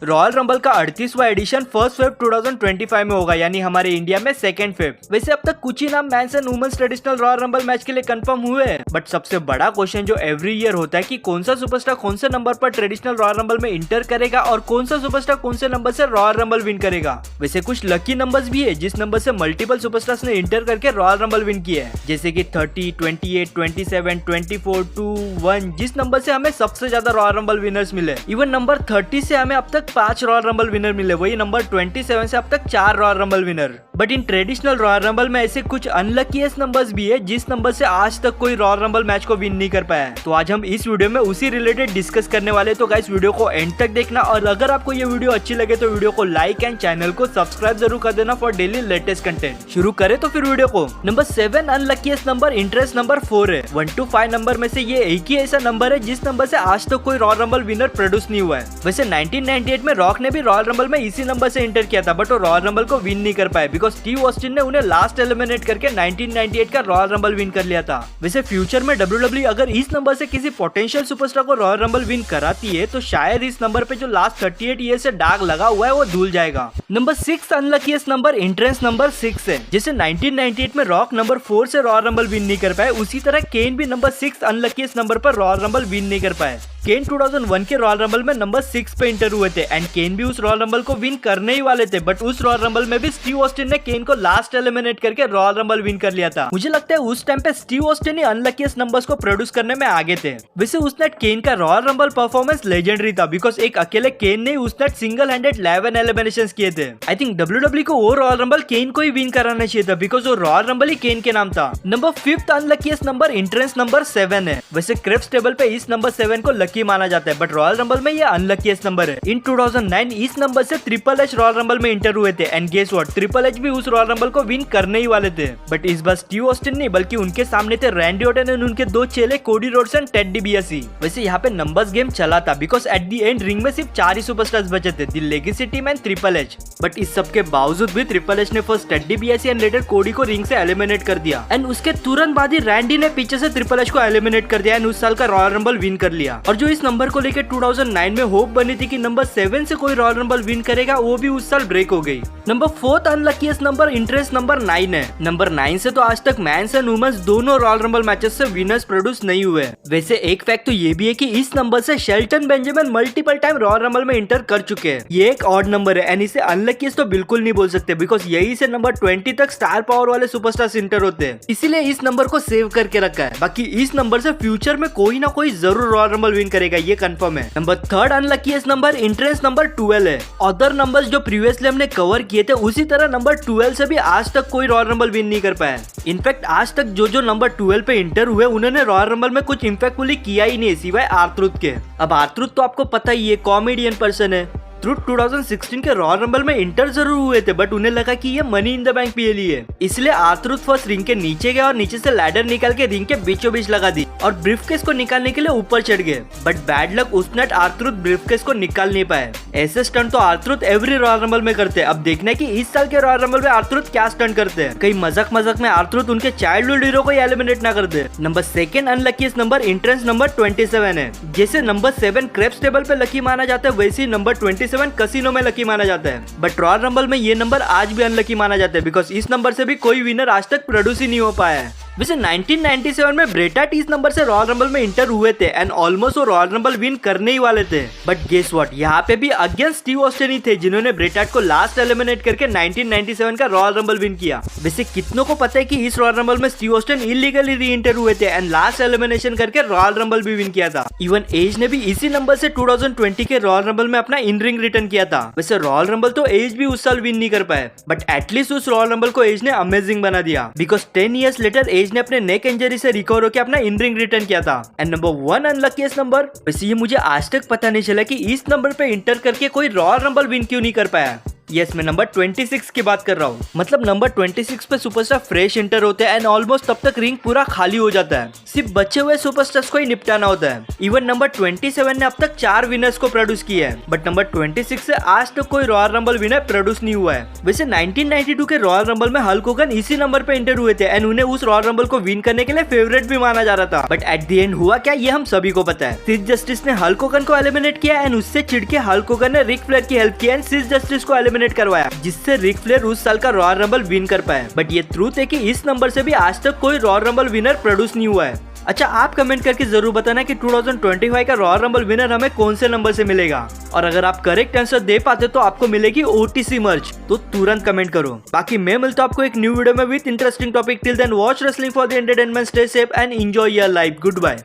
Royal rumble का 38वां addition 1 Feb 2025 में होगा, यानी हमारे इंडिया में 2 फेब। वैसे अब तक कुछ ही नाम mens and womens traditional royal rumble match के लिए कंफर्म हुए हैं, बट सबसे बड़ा क्वेश्चन जो एवरी ईयर होता है कि कौन सा सुपरस्टार कौन से नंबर पर ट्रेडिशनल रॉयल रंबल में इंटर करेगा और कौन सा सुपरस्टार कौन से नंबर से रॉयल रंबल विन करेगा। वैसे कुछ लकी नंबर्स भी है जिस नंबर से मल्टीपल सुपरस्टार्स ने इंटर करके रॉयल रंबल विन किया है, जैसे कि 30, 28, 27, 24, 2, 1, जिस नंबर से हमें सबसे ज्यादा रॉयल रंबल विनर्स मिले। इवन नंबर 30 से हमें अब तक 5 रॉयल रंबल विनर मिले, वही नंबर 27 से अब तक 4 royal rumble winner. But in traditional royal rumble में ऐसे कुछ अनलकीएस्ट नंबर्स भी है जिस नंबर से आज तक कोई रॉयल रंबल मैच को विन नहीं कर पाया है। तो आज हम इस वीडियो में उसी रिलेटेड डिस्कस करने वाले, तो गाइस वीडियो को एंड तक देखना, और अगर आपको ये वीडियो अच्छी लगे तो वीडियो को लाइक एंड चैनल को सब्सक्राइब जरूर कर देना फॉर डेली लेटेस्ट कंटेंट। शुरू करें तो फिर वीडियो को। नंबर 7 अनलकीएस्ट नंबर इंटरेस्ट नंबर 4 है। 1 to 5 नंबर में से ये एक ही ऐसा नंबर है जिस नंबर से आज तक कोई रॉयल रंबल विनर प्रोड्यूस नहीं हुआ है। वैसे 1998 में रॉक ने भी रॉयल रंबल में इसी नंबर से इंटर किया था, बट वो रॉयल रंबल को विन नहीं कर पाए बिकॉज स्टीव ऑस्टिन ने उन्हें लास्ट एलिमिनेट करके 1998 का रॉयल रंबल विन कर लिया था। वैसे फ्यूचर में WWE अगर इस नंबर से किसी पोटेंशियल सुपरस्टार को रॉयल रंबल विन कराती है तो शायद इस नंबर पे जो लास्ट 38 ईयर से दाग लगा हुआ है वो धुल जाएगा। नंबर 6 अनलकीएस्ट नंबर इंट्रेंस नंबर 6 है। जैसे 1998 में रॉक नंबर 4 से रॉयल रंबल विन नहीं कर पाए, उसी तरह केन भी नंबर 6 अनलकीएस्ट नंबर पर रॉयल रंबल विन नहीं कर पाए। केन 2001 के रॉयल रंबल में नंबर 6 पे इंटर हुए थे एंड केन भी उस रॉयल रंबल को विन करने ही वाले थे, बट उस रॉयल रंबल में भी स्टीव ऑस्टिन ने केन को लास्ट एलिमिनेट करके रॉयल रंबल विन कर लिया था। मुझे लगता है उस टाइम पे स्टीव ऑस्टिन ही अनलकीएस्ट नंबर्स को प्रोड्यूस करने में आगे थे। वैसे उस नाइट केन का रॉयल रंबल परफॉर्मेंस लेजेंडरी था बिकॉज एक अकेले केन ने उस नाइट सिंगल हैंडेड 11 एलिमिनेशंस किए थे। आई थिंक WWE को वो रॉयल रंबल केन को ही विन कराना चाहिए था बिकॉज वो रॉयल रंबल ही केन के नाम था। नंबर 5 अनलकीएस्ट नंबर इंट्रेंस नंबर 7 है। वैसे क्रेप्स टेबल पे इस नंबर 7 को लकी माना जाता है, बट रॉयल रंबल में ये अनलकीएस्ट नंबर है। इन 2009 इस नंबर से ट्रिपल एच रॉयल रंबल में इंटर हुए थे and guess what, triple H भी उस रॉयल रंबल को विन करने ही वाले थे, बट इस बार स्टीव ऑस्टिन नहीं बल्कि उनके सामने थे रैंडी ऑर्टन एंड उनके 2 चेले कोडी रोड्स एंड टेड डिबियासी। वैसे यहाँ पे नंबर्स गेम चला था because at the end ring में सिर्फ 4 ही सुपरस्टार्स बचे थे, the legacy team and triple H. But इस सब के बावजूद भी ट्रिपल एच ने first Ted DiBiase and later Cody को रिंग से एलिमिनेट कर दिया एंड उसके तुरंत बाद ही रैंडी ने पीछे से ट्रिपल एच को एलिमिनेट कर दिया एंड उस साल का रॉयल रंबल विन कर लिया। और जो इस नंबर को लेकर 2009 में होप बनी थी कि नंबर 7 से कोई रॉयल रंबल विन करेगा, वो भी उस साल ब्रेक हो गई। नंबर 4 अनलकीएस्ट नंबर इंटरेस्ट नंबर 9 है। नंबर 9 से तो आज तक मेंस एंड वुमेन्स दोनों रॉयल रंबल मैचेस से विनर्स प्रोड्यूस नहीं हुए। वैसे एक फैक्ट तो ये भी है कि इस नंबर से Shelton Benjamin multiple time royal rumble में इंटर कर चुके हैं। ये एक ऑड नंबर है एंड इसे अनलकीएस्ट तो बिल्कुल नहीं बोल सकते बिकॉज यही से नंबर 20 तक स्टार पावर वाले सुपरस्टार्स इंटर होते हैं, इसीलिए इस नंबर को सेव करके रखा है। बाकी इस नंबर से फ्यूचर में कोई ना कोई जरूर रॉयल रंबल विन करेगा, ये कंफर्म है। नंबर 3 अनलकीएस्ट नंबर इंट्रेंस नंबर 12 है। अदर नंबर्स जो प्रीवियसली हमने कवर किए थे उसी तरह नंबर 12 से भी आज तक कोई रॉयल रंबल विन नहीं कर पाया। इनफैक्ट आज तक जो नंबर 12 पे इंटर हुए उन्होंने रॉयल रंबल में कुछ इम्पैक्टफुली किया ही नहीं सिवाय आर्थरुथ के। अब आर्थरुथ तो आपको पता ही है, कॉमेडियन पर्सन है। ट्रुथ 2016 के रॉयल रंबल में इंटर जरूर हुए थे बट उन्हें लगा कि ये मनी इन द बैंक पे लिए, इसलिए आर्थरुथ फर्स्ट रिंग के नीचे गए और नीचे से लैडर निकाल के रिंग के बीचों बीच लगा दी और ब्रीफकेस को निकालने के लिए ऊपर चढ़ गए, बट बैड लक उस नाइट आर्थरुथ ब्रीफकेस को निकाल नहीं पाए। ऐसे स्टंट तो आर्थरुथ एवरी रॉयल रंबल में करते हैं। अब देखना है कि इस साल के रॉयल रंबल में आर्थरुथ क्या स्टंट करते हैं, कहीं मजाक में आर्थरुथ उनके चाइल्डहुड हीरो को एलिमिनेट ना कर दे। नंबर 2 अनलकीएस्ट नंबर इंट्रेंस नंबर 27 है। जैसे नंबर 7 क्रेप्स टेबल पे लकी माना जाता है, वैसे ही नंबर 27 कसिनो में लकी माना जाता है, बट रॉयल रंबल में ये नंबर आज भी अनलकी माना जाता है बिकॉज इस नंबर से भी कोई विनर आज तक प्रोड्यूस ही नहीं हो पाया है। वैसे 1997 में ब्रेट हार्ट इस नंबर से रॉयल रंबल में इंटर हुए थे एंड ऑलमोस्ट वो रॉयल रंबल विन करने ही वाले थे, बट गेस व्हाट, यहाँ पे भी अगेंस्ट स्टीव ऑस्टिन ही थे जिन्होंने ब्रेट हार्ट को लास्ट एलिमिनेट करके 1997 का रॉयल रंबल विन किया। वैसे कितनों को पता है कि इस रॉयल रंबल में स्टीव ऑस्टिन इलीगली री इंटर हुए थे एंड लास्ट एलिमिनेशन करके रॉयल रंबल भी विन किया था। इवन एज ने भी इसी नंबर से 2020 के रॉयल रंबल में अपना इन रिंग रिटर्न किया था। वैसे रॉयल रंबल तो एज भी उस साल विन नहीं कर पाए, बट एटलीस्ट उस रॉयल रंबल को एज ने अमेजिंग बना दिया बिकॉज 10 ईयर्स लेटर एज ने अपने नेक इंजरी से रिकवर होकर अपना इन रिंग रिटर्न किया था। एंड नंबर 1 अनलकीएस्ट नंबर, वैसे ये मुझे आज तक पता नहीं चला कि इस नंबर पे इंटर करके कोई रॉयल रंबल विन क्यों नहीं कर पाया। यस, मैं नंबर 26 की बात कर रहा हूँ। मतलब नंबर 26 पे सुपरस्टार फ्रेश एंटर होते हैं एंड ऑलमोस्ट तब तक रिंग पूरा खाली हो जाता है। सिर्फ बचे हुए सुपरस्टार्स को ही निपटाना होता है। इवन नंबर 27 ने अब तक 4 विनर्स को प्रोड्यूस किया है, बट नंबर 26 से आज तक कोई रॉयल रंबल विनर प्रोड्यूस नहीं हुआ है। वैसे 1992 के रॉयल रंबल में हल्क होगन इसी नंबर पे एंटर हुए थे एंड उन्हें उस रॉयल रंबल को विन करने के लिए फेवरेट भी माना जा रहा था, बट एट द एंड हुआ क्या ये हम सभी को पता है। सिस जस्टिस ने हल्क होगन को एलिमिनेट किया एंड उससे चिढ़के हल्क होगन ने रिक फ्लेयर की हेल्प किया एंड सिस जस्टिस को एलिमिनेट करवाया, जिससे रिक फ्लेयर उस साल का रॉयल रंबल विन कर पाए। बट ये ट्रूथ है कि इस नंबर से भी आज तक कोई रॉयल रंबल विनर प्रोड्यूस नहीं हुआ है। अच्छा, आप कमेंट करके जरूर बताना कि 2025 का रॉयल रंबल विनर हमें कौन से नंबर से मिलेगा, और अगर आप करेक्ट आंसर दे पाते तो आपको मिलेगी OTC मर्च, तो तुरंत कमेंट करो। बाकी मैं मिलता हूं आपको एक न्यू वीडियो में with interesting topic. Till then watch wrestling for the entertainment, stay safe and enjoy your life. Good bye.